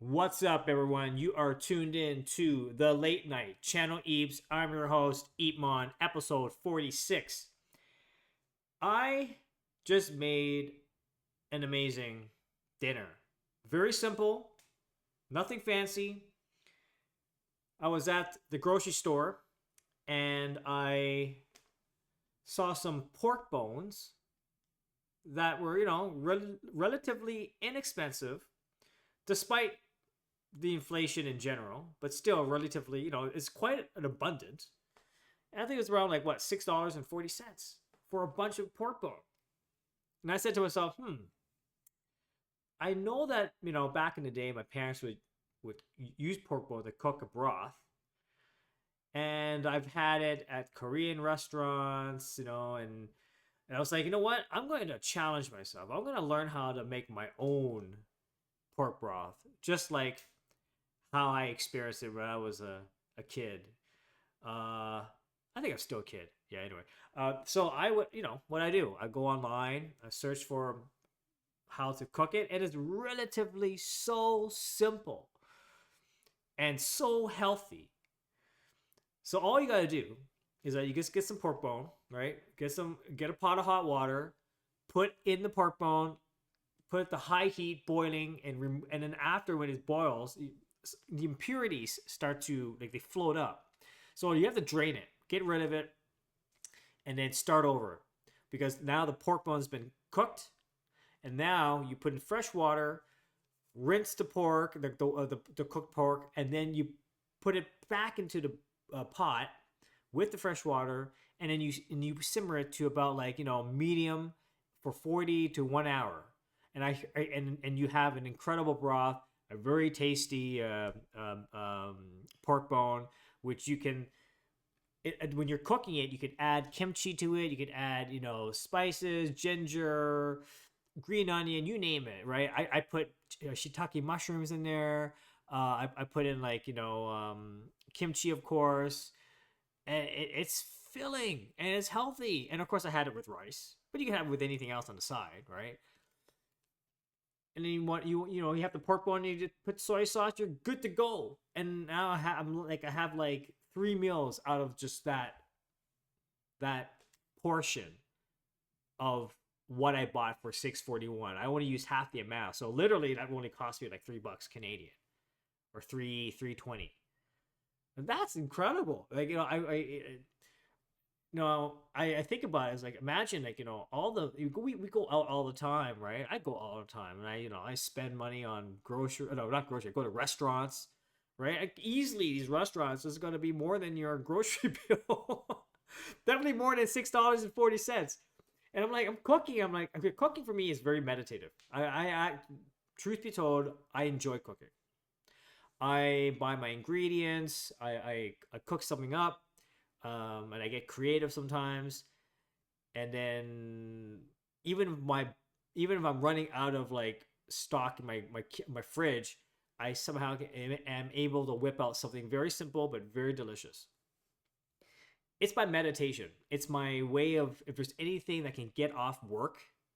What's up, everyone? You are tuned in to the Late Night Channel Eps. I'm your host, EEPMON, episode 46. I just made an amazing dinner. Very simple, nothing fancy. I was at the grocery store and I saw some pork bones that were, relatively inexpensive despite the inflation in general, but still relatively, it's quite an abundant. And I think it's around like what, $6.40 for a bunch of pork bone. And I said to myself, I know that, back in the day my parents would use pork bone to cook a broth. And I've had it at Korean restaurants, and I was like, you know what? I'm going to challenge myself. I'm going to learn how to make my own pork broth, just like how I experienced it when I was a kid. I think I'm still a kid. Yeah, anyway. So I would, what I do, I go online, I search for how to cook it. It is relatively so simple and so healthy. So all you gotta do is that you just get some pork bone, right? Get a pot of hot water, put in the pork bone, put it to high heat, boiling, and then after when it boils, the impurities start to they float up. So you have to drain it, get rid of it, and then start over because now the pork bone's been cooked, and now you put in fresh water, rinse the pork, the cooked pork, and then you put it back into the pot with the fresh water, and then you simmer it to about medium for 40 to 1 hour, and you have an incredible broth, a very tasty pork bone, which you can. When you're cooking it, you could add kimchi to it. You could add, spices, ginger, green onion, you name it, right? I put shiitake mushrooms in there. I put in kimchi, of course, and it's filling and it's healthy. And of course, I had it with rice, but you can have it with anything else on the side, right? And then you have the pork bone. You just put soy sauce. You're good to go. And now I have like 3 meals out of just that portion of what I bought for $6.41. I only used half the amount, so literally that only cost me like $3 Canadian or three 20. And that's incredible. Like I think about it as like imagine all the we go out all the time, right? I go all the time, and I spend money on grocery. No, not grocery. I go to restaurants, right? Easily these restaurants is going to be more than your grocery bill. Definitely more than $6.40. And I'm cooking. I'm like, okay, cooking for me is very meditative. Truth be told, I enjoy cooking. I buy my ingredients. I cook something up, and I get creative sometimes. And then even if even if I'm running out of like stock in my fridge, I somehow am able to whip out something very simple but very delicious. It's my meditation. It's my way of, if there's anything that can get off work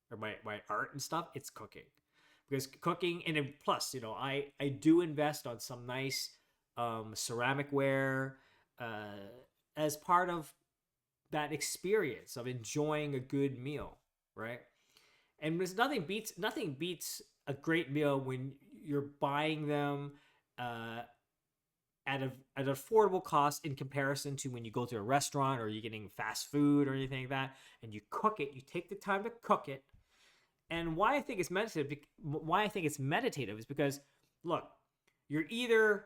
or my art and stuff, it's cooking. Because cooking, and then plus, I do invest on some nice ceramic ware as part of that experience of enjoying a good meal, right? And there's nothing beats a great meal when you're buying them uh, at an affordable cost in comparison to when you go to a restaurant or you're getting fast food or anything like that, and you cook it. You take the time to cook it. And why I think it's meditative is because, look, you're either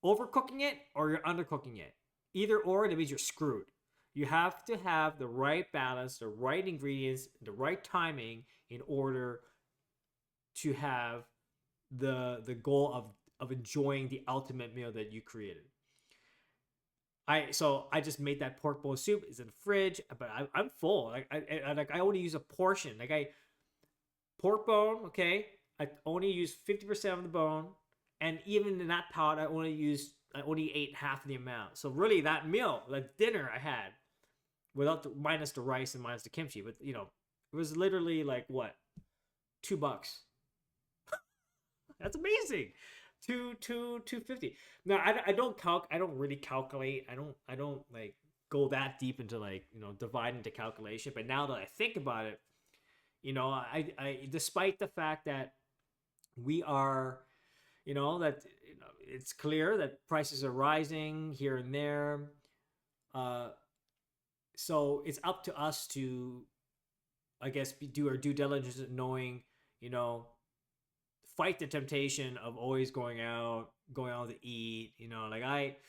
overcooking it or you're undercooking it. Either or, that means you're screwed. You have to have the right balance, the right ingredients, the right timing in order to have the goal of enjoying the ultimate meal that you created. I just made that pork bowl soup. It's in the fridge, but I'm full. I only use a portion. Pork bone, okay. I only use 50% of the bone, and even in that pot, I only ate half the amount. So really, that meal, that dinner I had, minus the rice and minus the kimchi, but it was literally like what, $2. That's amazing. 250. No, I don't I don't really calculate. I don't like go that deep into like divide into calculation. But now that I think about it, I despite the fact that we are that it's clear that prices are rising here and there. Uh, so it's up to us to, I guess, do our due diligence in knowing, you know, fight the temptation of always going out to eat. Like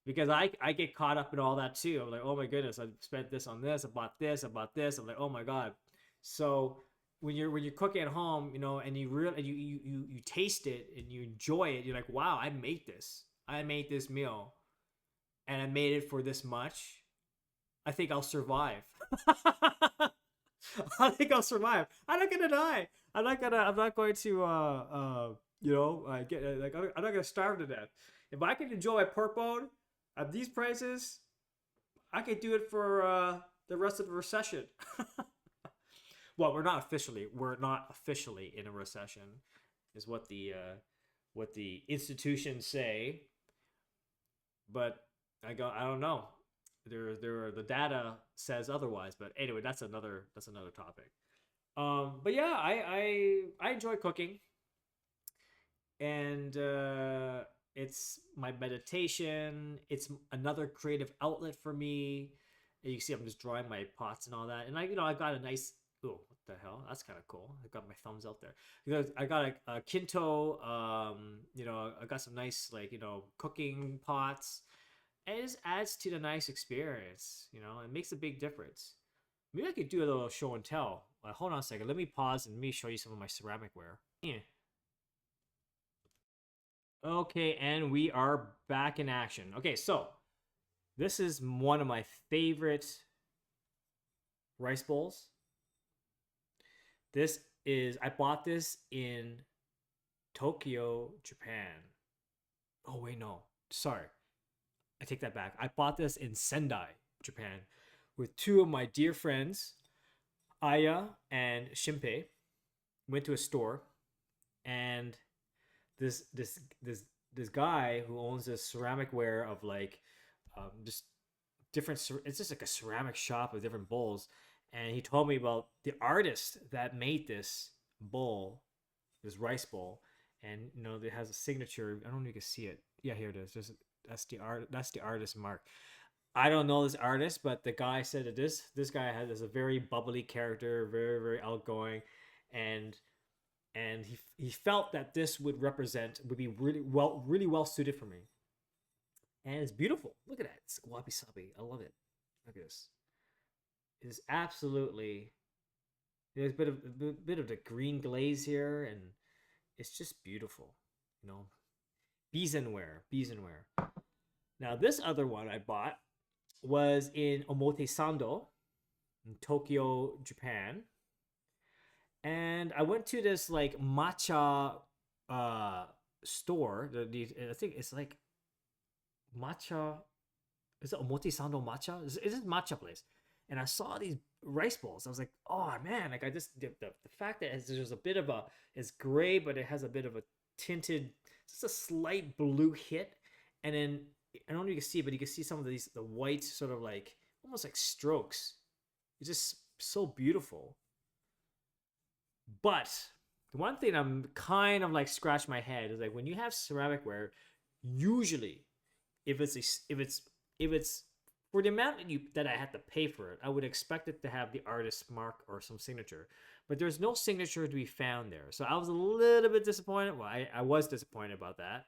because I get caught up in all that too. I'm like, oh my goodness, I spent this on this, I bought this, I bought this. I'm like, oh my god. So when you're cooking at home, and you taste it and you enjoy it, you're like, wow, I made this. I made this meal, and I made it for this much. I think I'll survive. I think I'll survive. I'm not gonna die. I'm not gonna. I'm not going to. Get like. I'm not gonna starve to death. If I can enjoy my pork bone at these prices, I could do it for the rest of the recession. Well, we're not officially. We're not officially in a recession, is what the institutions say. But I don't know. The data says otherwise. But anyway, that's another topic. But yeah, I enjoy cooking, and it's my meditation. It's another creative outlet for me. And you see, I'm just drawing my pots and all that, and I got a nice. Oh, what the hell? That's kind of cool. I got my thumbs out there because I got a Kinto. I got some nice cooking pots, and it just adds to the nice experience. It makes a big difference. Maybe I could do a little show and tell. Hold on a second. Let me pause and let me show you some of my ceramic ware. Yeah. Okay, and we are back in action. Okay, so this is one of my favorite rice bowls. I bought this in Tokyo, Japan. Oh, wait, no. Sorry. I take that back. I bought this in Sendai, Japan, with two of my dear friends, Aya and Shinpei. Went to a store, and this this this this guy who owns this ceramic ware of just different. It's just like a ceramic shop of different bowls, and he told me about the artist that made this bowl, this rice bowl, and it has a signature. I don't know if you can see it. Yeah, here it is. That's the art. That's the artist mark. I don't know this artist, but the guy said that this guy has a very bubbly character, very very outgoing, and he felt that this would be really well suited for me, and it's beautiful. Look at that, it's wabi sabi. I love it. Look at this. It's absolutely there's a bit of the green glaze here, and it's just beautiful. You know, Beezenware. Now this other one I bought was in Omotesando in Tokyo, Japan. And I went to this like matcha uh store. I think it's like matcha. Is it Omotesando matcha? It's a matcha place. And I saw these rice bowls. I was like, oh man, like I just the fact that there's a bit of it's gray, but it has a bit of a tinted, just a slight blue hit. And then I don't know if you can see, but you can see some of the white sort of like almost like strokes. It's just so beautiful. But the one thing I'm kind of like scratch my head is like when you have ceramic ware, usually if it's if it's for the amount that I had to pay for it, I would expect it to have the artist's mark or some signature. But there's no signature to be found there. So I was a little bit disappointed. Well, I was disappointed about that.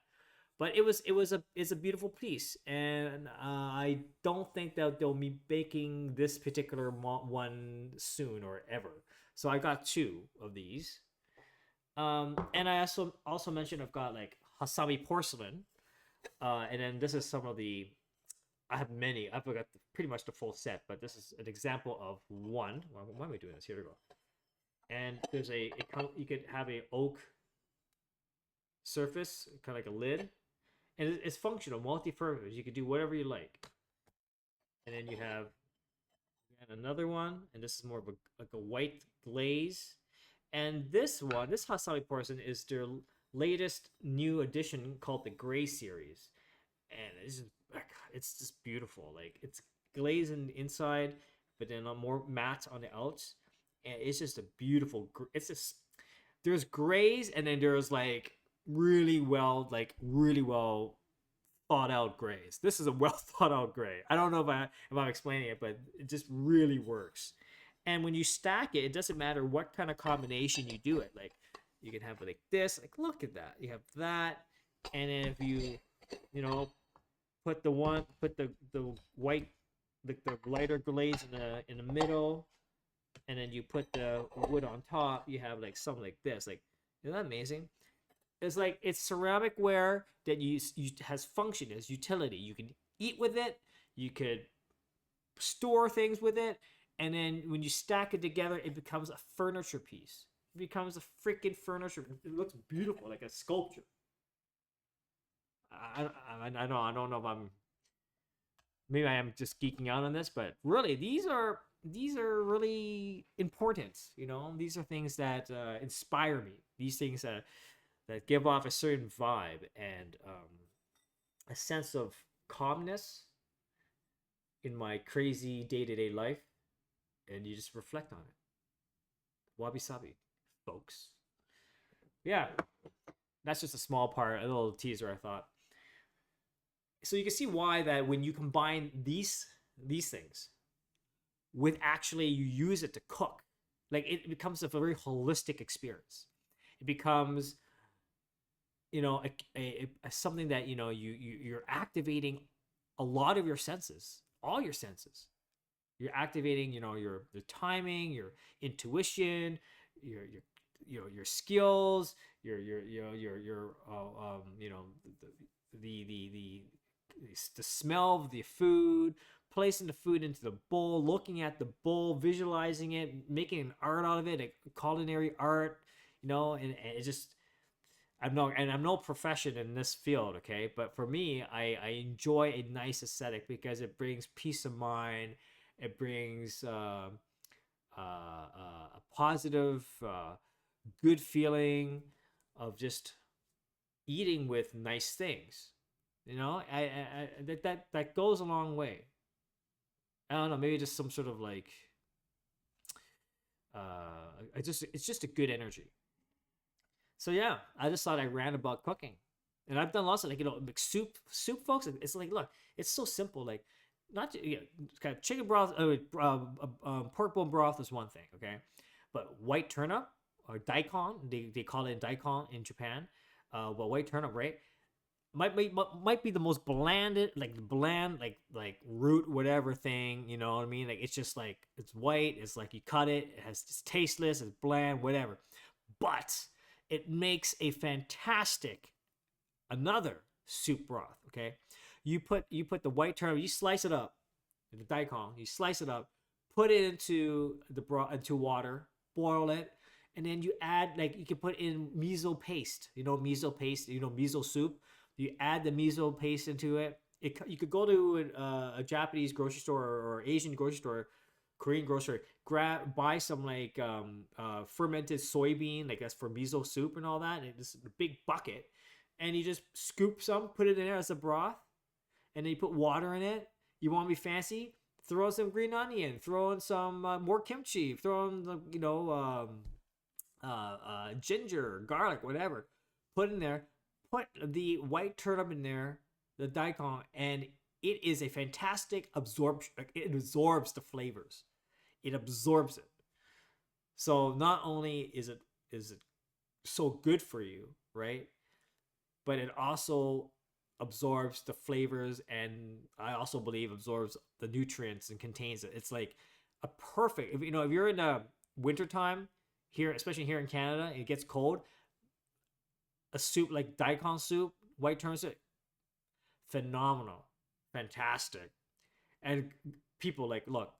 But it's a beautiful piece, and I don't think that they'll be making this particular one soon or ever. So I got two of these, and I also mentioned I've got like Hasami porcelain, and then this is some of the. I have many. I've got pretty much the full set, but this is an example of one. Why am I doing this? Here we go. And there's you could have a oak surface, kind of like a lid, and it's functional, multi-purpose. You can do whatever you like. And then you have another one, and this is more of a white glaze. And this one, this Hasami porcelain, is their latest new edition called the Gray series, and it's just beautiful. Like it's glazed in the inside, but then on more matte on the outs, and it's just a beautiful. It's just there's grays, and then there's like really well thought out grays. This is a well thought out gray. I don't know if I'm explaining it, but it just really works. And when you stack it, it doesn't matter what kind of combination you do it. Like you can have it like this. Like look at that. You have that, and then if you know put the white the lighter glaze in the middle, and then you put the wood on top, you have like something like this. Like isn't that amazing? It's like it's ceramic ware that has function, as utility. You can eat with it, you could store things with it, and then when you stack it together, it becomes a furniture piece. It becomes a freaking furniture. It looks beautiful, like a sculpture. I don't know if I'm maybe I am just geeking out on this, but really these are really important. You know, these are things that inspire me. These things that give off a certain vibe and a sense of calmness in my crazy day-to-day life, and you just reflect on it. Wabi sabi, folks. Yeah, that's just a small part, a little teaser. I thought so you can see why that when you combine these things with actually you use it to cook, like it becomes a very holistic experience. It becomes a something that you're activating a lot of your senses, all your senses. You're activating your timing, your intuition, your skills, the the smell of the food, placing the food into the bowl, looking at the bowl, visualizing it, making an art out of it, a culinary art, and it just I'm no profession in this field, okay? But for me, I enjoy a nice aesthetic because it brings peace of mind. It brings a positive, good feeling of just eating with nice things. That goes a long way. I don't know, maybe just some sort of like, it's just a good energy. So yeah, I just thought I ran about cooking, and I've done lots of like soup, folks. It's like look, it's so simple. Like not kind of chicken broth, pork bone broth is one thing, okay, but white turnip or daikon, they call it daikon in Japan. Well, white turnip, right? Might be the most blanded, like bland, like root whatever thing. You know what I mean? Like it's just like it's white. It's like you cut it. It has it's tasteless. It's bland, whatever. But it makes a fantastic another soup broth. Okay, you put the white turnip, you slice it up, the daikon, you slice it up, put it into the broth, into water, boil it, and then you add like you can put in miso paste. Miso paste. Miso soup. You add the miso paste into it. You could go to a Japanese grocery store or Asian grocery store, Korean grocery, buy some like fermented soybean, like that's for miso soup and all that, and it's a big bucket, and you just scoop some, put it in there as a broth, and then you put water in it. You want to be fancy? Throw in some green onion, throw in some more kimchi, throw in ginger, garlic, whatever. Put in there. Put the white turnip in there, the daikon, and it is a fantastic absorption. It absorbs the flavors. It absorbs it. So not only is it so good for you, right? But it also absorbs the flavors, and I also believe absorbs the nutrients and contains it. It's like a perfect. If you're in a wintertime here, especially here in Canada, and it gets cold. A soup like daikon soup, white turnip soup, phenomenal, fantastic, and people like look,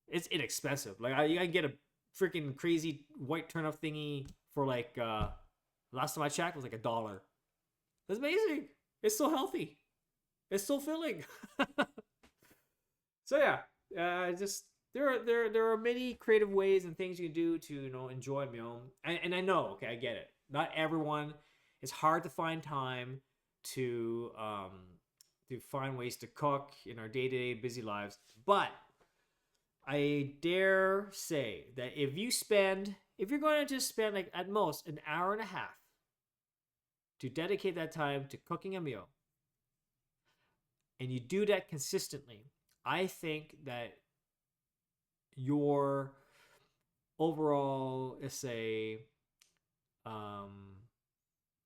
it's inexpensive. Like you can get a freaking crazy white turnip thingy for like last time I checked was like $1. That's amazing. It's so healthy. It's so filling. So yeah, just there are many creative ways and things you can do to enjoy a meal, and I know, okay, I get it. Not everyone It's hard to find time to find ways to cook in our day-to-day busy lives. But I dare say that if you're going to just spend like at most an hour and a half to dedicate that time to cooking a meal, and you do that consistently, I think that your overall, let's say, I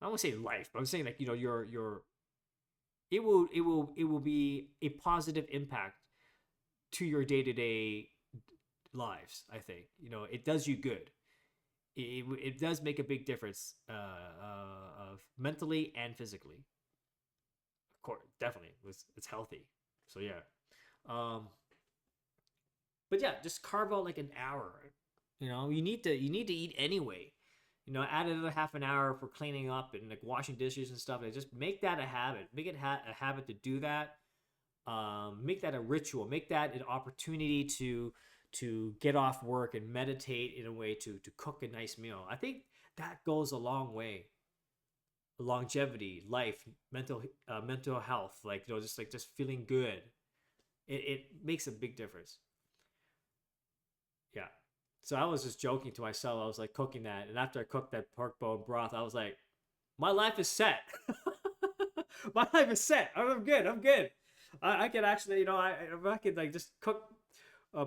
won't say life, but I'm saying like your it will be a positive impact to your day to day lives. I think it does you good. It does make a big difference of mentally and physically. Of course, definitely, it's healthy. So yeah, um, but yeah, just carve out like an hour. You need to eat anyway. Add another half an hour for cleaning up and like washing dishes and stuff. Like, just make that a habit. Make it a habit to do that. Make that a ritual. Make that an opportunity to get off work and meditate in a way to cook a nice meal. I think that goes a long way. Longevity, life, mental health, like just feeling good. It makes a big difference. Yeah. So I was just joking to myself. I was like cooking that, and after I cooked that pork bone broth, I was like, my life is set. My life is set. I'm good. I'm good. I can actually, if I could like just cook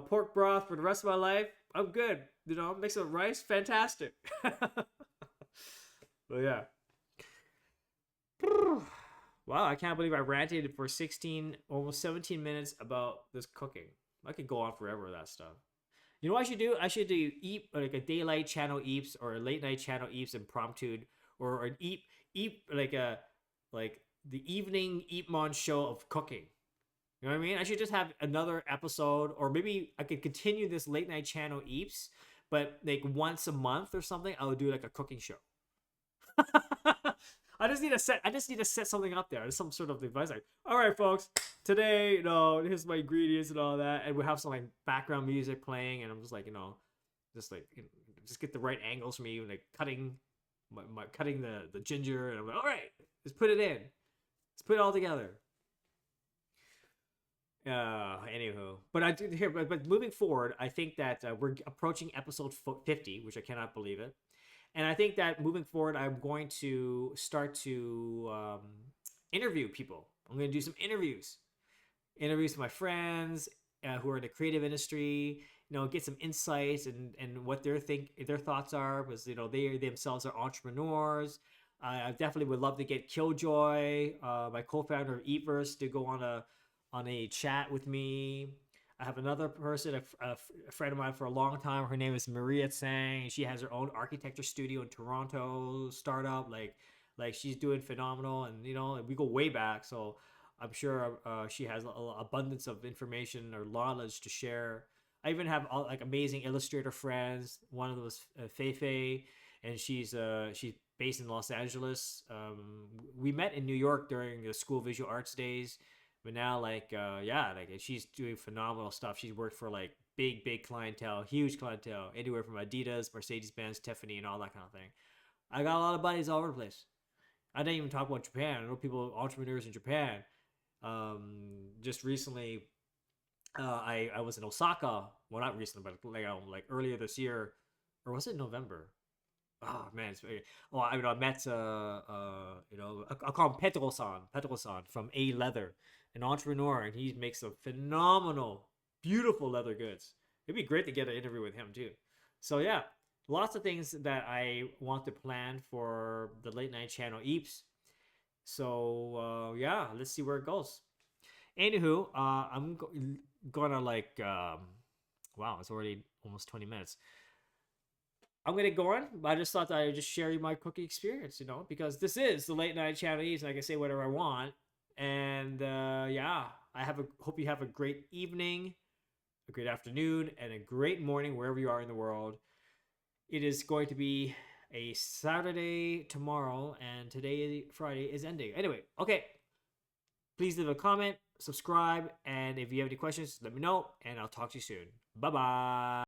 pork broth for the rest of my life, I'm good. Make some rice, fantastic. But yeah. Wow, I can't believe I ranted for 16, almost 17 minutes about this cooking. I could go on forever with that stuff. You know what I should do? I should do eat like a daylight channel eeps or a late night channel eeps impromptu, or an eep like the evening EEPMON show of cooking. You know what I mean? I should just have another episode, or maybe I could continue this late night channel eeps, but like once a month or something, I would do like a cooking show. I just need to set something up there. There's some sort of device like, all right, folks, today, here's my ingredients and all that, and we have some like background music playing, and I'm just like, just like, just get the right angles for me, like cutting cutting the ginger, and I'm like, all right, let's put it in, let's put it all together. Anywho, but I do here, but moving forward, I think that we're approaching episode 50, which I cannot believe it. And I think that moving forward, I'm going to start to interview people. I'm going to do some interviews with my friends who are in the creative industry. Get some insights and what their thoughts are, because they themselves are entrepreneurs. I definitely would love to get Killjoy, my co-founder of Eatverse, to go on a chat with me. I have another person, a friend of mine for a long time. Her name is Maria Tsang. She has her own architecture studio in Toronto, startup. Like she's doing phenomenal, and we go way back. So I'm sure she has an abundance of information or knowledge to share. I even have like amazing illustrator friends. One of them was Feifei, and she's based in Los Angeles. We met in New York during the School of Visual Arts days, but now like she's doing phenomenal stuff. She's worked for like big clientele, huge clientele, anywhere from Adidas, Mercedes-Benz, Tiffany, and all that kind of thing. I got a lot of buddies all over the place. I didn't even talk about Japan. I know people, entrepreneurs in Japan. Just recently, I was in Osaka. Well, not recently, but like earlier this year, or was it November? Oh man, I met I'll call him Petro-san from A Leather, an entrepreneur, and he makes some phenomenal, beautiful leather goods. It'd be great to get an interview with him too. So yeah, lots of things that I want to plan for the late night channel Eeps. So yeah, let's see where it goes. Anywho, gonna like wow, it's already almost 20 minutes. I'm gonna go on, but I just thought that I would just share my cooking experience, because this is the late night Chinese, and I can say whatever I want. And yeah, hope you have a great evening, a great afternoon, and a great morning wherever you are in the world. It is going to be a Saturday tomorrow, and today, Friday, is ending. Anyway, okay. Please leave a comment, subscribe, and if you have any questions, let me know, and I'll talk to you soon. Bye bye.